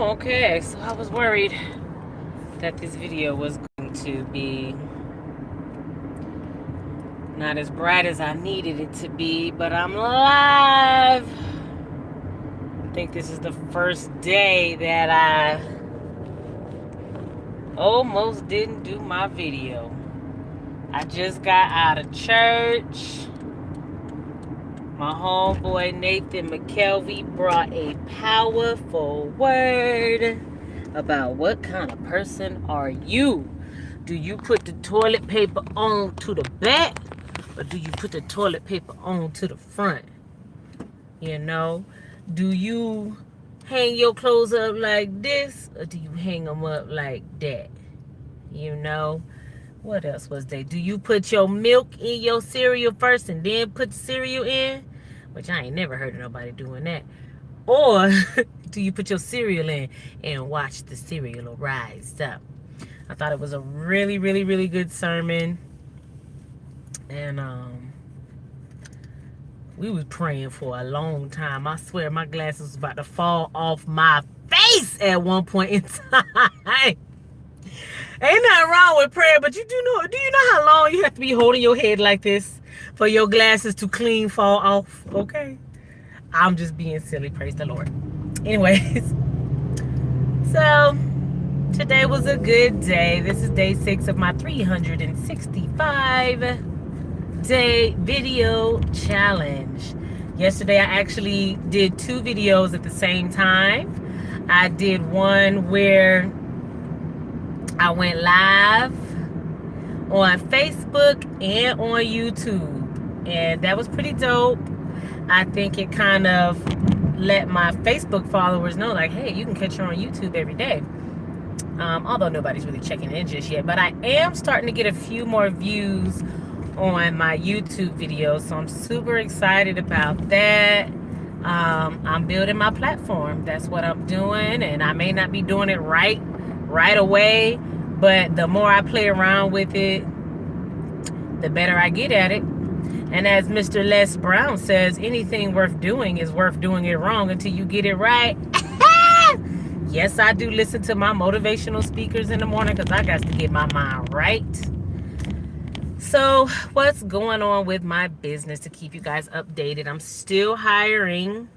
Okay, so I was worried that this video was going to be not as bright as I needed it to be, but I'm live. I think this is the first day that I almost didn't do my video. I just got out of church. My homeboy Nathan McKelvey brought a powerful word about what kind of person are you. Do you put the toilet paper on to the back, or do you put the toilet paper on to the front? You know, do you hang your clothes up like this, or do you hang them up like that? You know, what else was there? Do you put your milk in your cereal first and then put the cereal in? Which I ain't never heard of nobody doing that. Or do you put your cereal in and watch the cereal rise up? I thought it was a really, really, really good sermon. And we was praying for a long time. I swear my glasses was about to fall off my face at one point in time. Ain't nothing wrong with prayer, but do you know how long you have to be holding your head like this for your glasses to clean fall off? Okay. I'm just being silly, praise the Lord. Anyways, so today was a good day. This is day 6 of my 365-day video challenge. Yesterday I actually did 2 videos at the same time. I did one where I went live on Facebook and on YouTube, and that was pretty dope. I think it kind of let my Facebook followers know, like, hey, you can catch her on YouTube every day. Although nobody's really checking in just yet, but I am starting to get a few more views on my YouTube videos, so I'm super excited about that. I'm building my platform. That's what I'm doing, and I may not be doing it right away, but the more I play around with it, the better I get at it. And as Mr. Les Brown says, anything worth doing is worth doing it wrong until you get it right. Yes, I do listen to my motivational speakers in the morning because I got to get my mind right. So what's going on with my business to keep you guys updated? I'm still hiring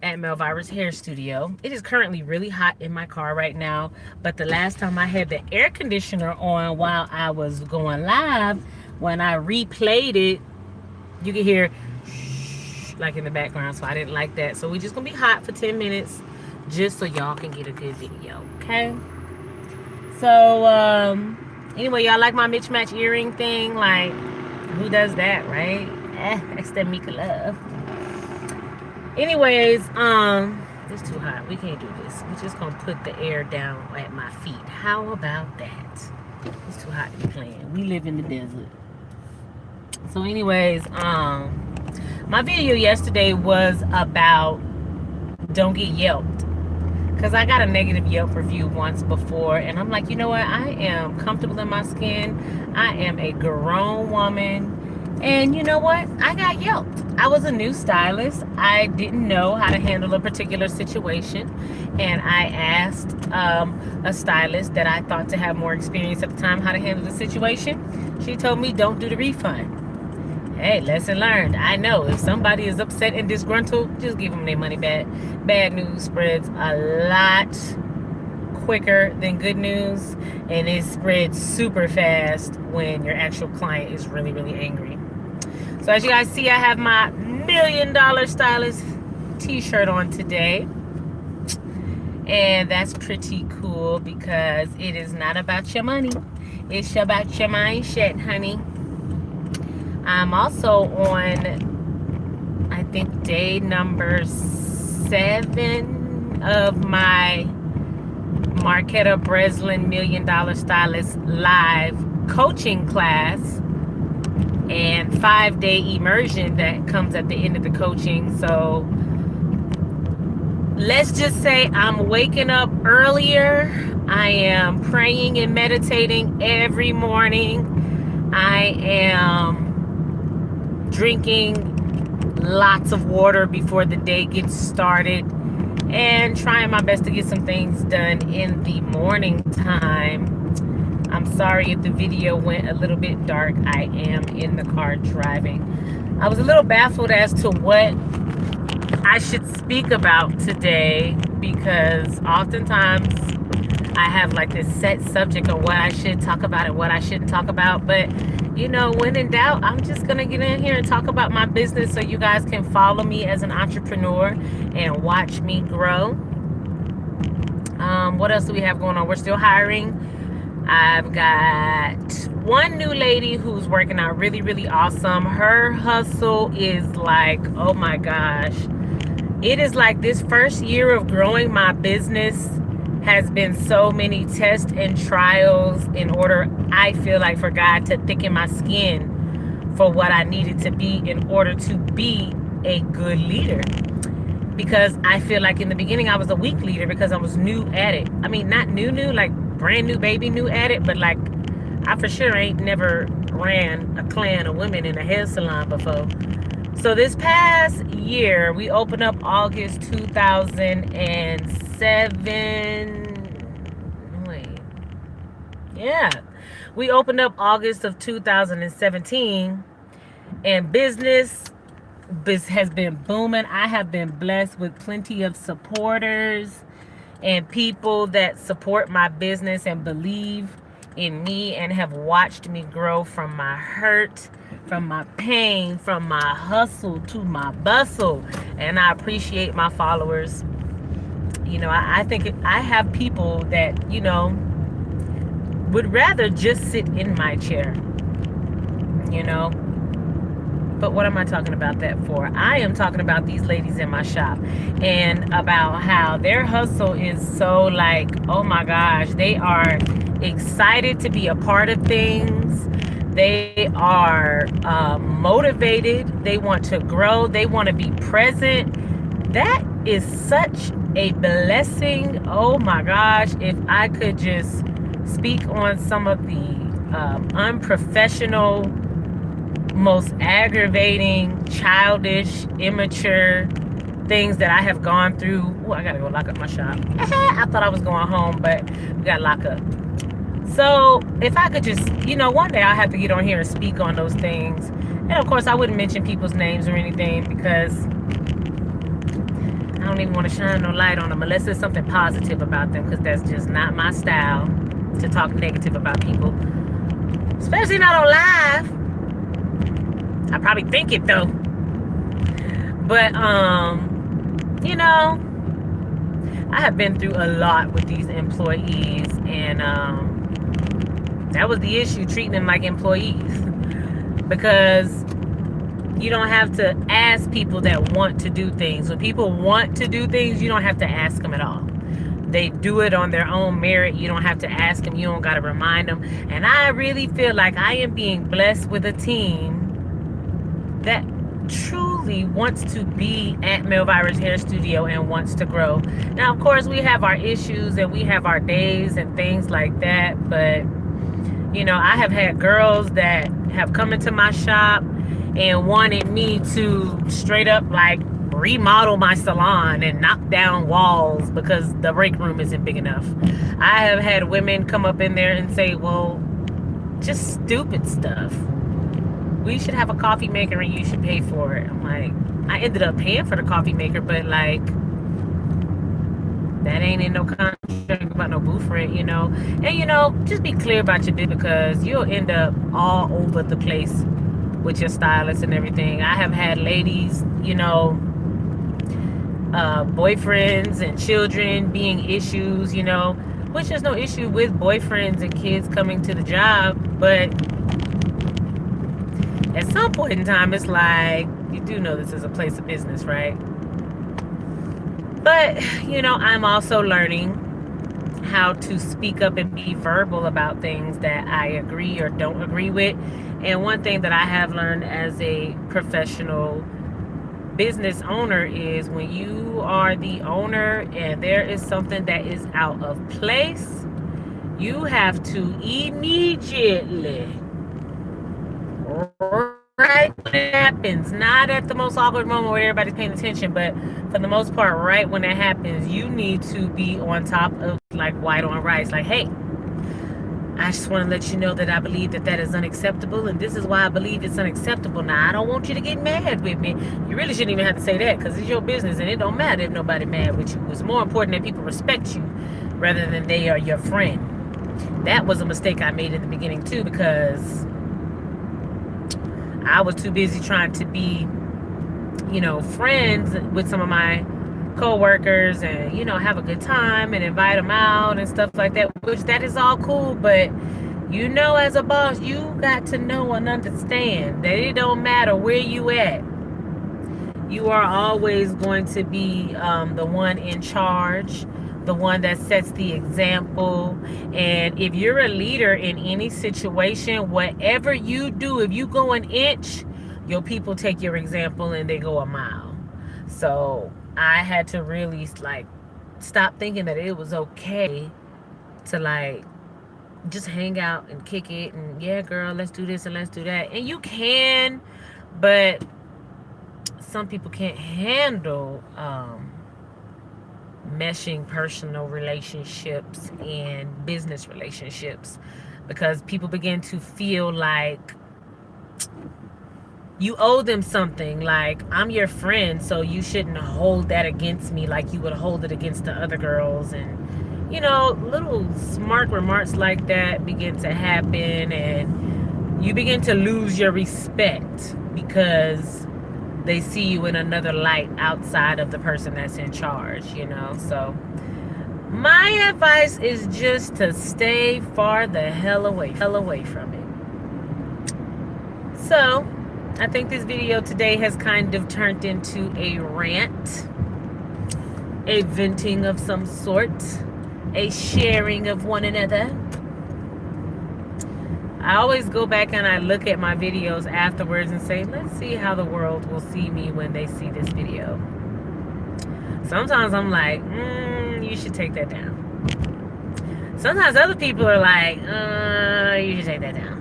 at Melvirus Hair Studio. It is currently really hot in my car right now, but the last time I had the air conditioner on while I was going live, when I replayed it, you can hear shh, like in the background, so I didn't like that. So we're just gonna be hot for 10 minutes just so y'all can get a good video, okay? So anyway, y'all like my mismatch earring thing? Like, who does that, right? That's that Mika love. Anyways, it's too hot. We can't do this. We're just gonna put the air down at my feet. How about that? It's too hot to be playing. We live in the desert. So anyways, my video yesterday was about don't get yelped. Because I got a negative Yelp review once before, and I'm like, you know what? I am comfortable in my skin. I am a grown woman. And you know what? I got yelped. I was a new stylist. I didn't know how to handle a particular situation. And I asked a stylist that I thought to have more experience at the time how to handle the situation. She told me, don't do the refund. Hey, lesson learned. I know if somebody is upset and disgruntled, just give them their money back. Bad news spreads a lot quicker than good news, and it spreads super fast when your actual client is really, really angry. So as you guys see, I have my $1 Million Stylist t-shirt on today, and that's pretty cool because it is not about your money. It's about your mindset, honey. I'm also on, I think, day number 7 of my Marquetta Breslin $1 Million Stylist live coaching class and 5-day immersion that comes at the end of the coaching. So let's just say I'm waking up earlier. I am praying and meditating every morning. I am drinking lots of water before the day gets started. and trying my best to get some things done in the morning time. I'm sorry if the video went a little bit dark. I am in the car driving. I was a little baffled as to what I should speak about today, because oftentimes I have like this set subject of what I should talk about and what I shouldn't talk about. But when in doubt, I'm just gonna get in here and talk about my business so you guys can follow me as an entrepreneur and watch me grow. What else do we have going on? We're still hiring. I've got one new lady who's working out really, really awesome. Her hustle is like, oh my gosh. It is like this first year of growing my business has been so many tests and trials in order, I feel like, for God to thicken my skin for what I needed to be in order to be a good leader. Because I feel like in the beginning I was a weak leader because I was new at it. I mean, not new, like brand new baby new at it, but like I for sure ain't never ran a clan of women in a hair salon before. So this past year, we opened up August 2007. Wait. Yeah. We opened up August of 2017, and business has been booming. I have been blessed with plenty of supporters and people that support my business and believe in me and have watched me grow from my hurt, from my pain, from my hustle to my bustle. And I appreciate my followers. I think I have people that, would rather just sit in my chair, But what am I talking about that for? I am talking about these ladies in my shop and about how their hustle is so like, oh my gosh, they are excited to be a part of things. They are motivated. They want to grow. They want to be present. That is such a blessing. Oh my gosh. If I could just speak on some of the unprofessional, most aggravating, childish, immature things that I have gone through. Oh, I gotta go lock up my shop. I thought I was going home, but we got locked up. So if I could just, one day I'll have to get on here and speak on those things. And of course I wouldn't mention people's names or anything because I don't even want to shine no light on them unless there's something positive about them, because that's just not my style to talk negative about people. Especially not on live. I probably think it though. But I have been through a lot with these employees, and that was the issue, treating them like employees. Because you don't have to ask people that want to do things. When people want to do things, you don't have to ask them at all. They do it on their own merit. You don't have to ask them. You don't got to remind them. And I really feel like I am being blessed with a team that truly wants to be at Melvirus Hair Studio and wants to grow. Now, of course, we have our issues and we have our days and things like that. But, I have had girls that have come into my shop and wanted me to straight up like remodel my salon and knock down walls because the break room isn't big enough. I have had women come up in there and say, well, just stupid stuff. We should have a coffee maker and you should pay for it. I'm like, I ended up paying for the coffee maker, but like, that ain't in no contract about no booth rent, And just be clear about your business, because you'll end up all over the place with your stylist and everything. I have had ladies, boyfriends and children being issues, which there's no issue with boyfriends and kids coming to the job, but at some point in time, it's like, you do know this is a place of business, right? But, I'm also learning how to speak up and be verbal about things that I agree or don't agree with. And one thing that I have learned as a professional business owner is when you are the owner and there is something that is out of place, you have to immediately right when it happens, not at the most awkward moment where everybody's paying attention, but for the most part, right when it happens, you need to be on top of like white on rice. Like, hey, I just want to let you know that I believe that that is unacceptable, and this is why I believe it's unacceptable. Now, I don't want you to get mad with me. You really shouldn't even have to say that because it's your business, and it don't matter if nobody mad with you. It's more important that people respect you rather than they are your friend. That was a mistake I made in the beginning too, because I was too busy trying to be, friends with some of my co-workers and have a good time and invite them out and stuff like that, which that is all cool, but as a boss, you got to know and understand that it don't matter where you at, you are always going to be the one in charge, the one that sets the example. And if you're a leader in any situation, whatever you do, if you go an inch, your people take your example and they go a mile. So I had to really stop thinking that it was okay to just hang out and kick it and yeah, girl, let's do this and let's do that. And you can, but some people can't handle meshing personal relationships and business relationships, because people begin to feel like you owe them something. Like, I'm your friend, so you shouldn't hold that against me like you would hold it against the other girls. And little smart remarks like that begin to happen, and you begin to lose your respect because they see you in another light outside of the person that's in charge. So my advice is just to stay far the hell away from it. So I think this video today has kind of turned into a rant, a venting of some sort, a sharing of one another. I always go back and I look at my videos afterwards and say, let's see how the world will see me when they see this video. Sometimes I'm like, you should take that down. Sometimes other people are like, you should take that down.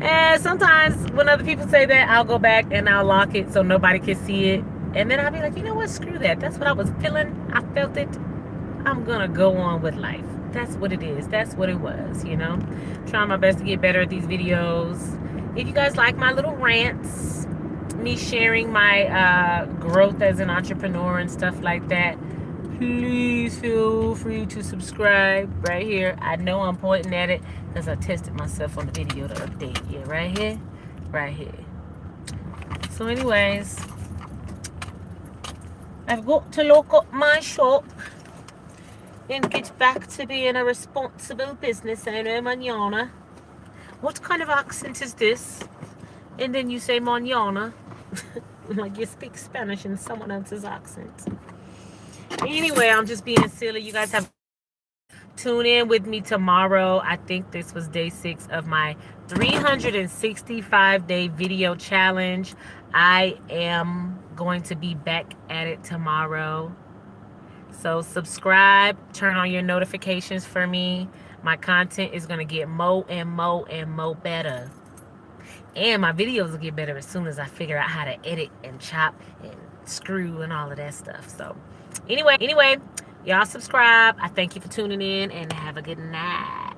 And sometimes when other people say that, I'll go back and I'll lock it so nobody can see it. And then I'll be like, you know what? Screw that. That's what I was feeling. I felt it. I'm going to go on with life. That's what it is. That's what it was, Trying my best to get better at these videos. If you guys like my little rants, me sharing my growth as an entrepreneur and stuff like that, please feel free to subscribe right here. I know I'm pointing at it because I tested myself on the video the other day. Yeah, right here. Right here. So anyways, I've got to lock up my shop and get back to being a responsible business owner, manana. What kind of accent is this? And then you say manana. Like you speak Spanish in someone else's accent. Anyway, I'm just being silly. You guys have tune in with me tomorrow. I think this was day 6 of my 365-day video challenge. I am going to be back at it tomorrow. So subscribe, turn on your notifications for me. My content is going to get more and more and more better. And my videos will get better as soon as I figure out how to edit and chop and screw and all of that stuff. So anyway, y'all subscribe. I thank you for tuning in and have a good night.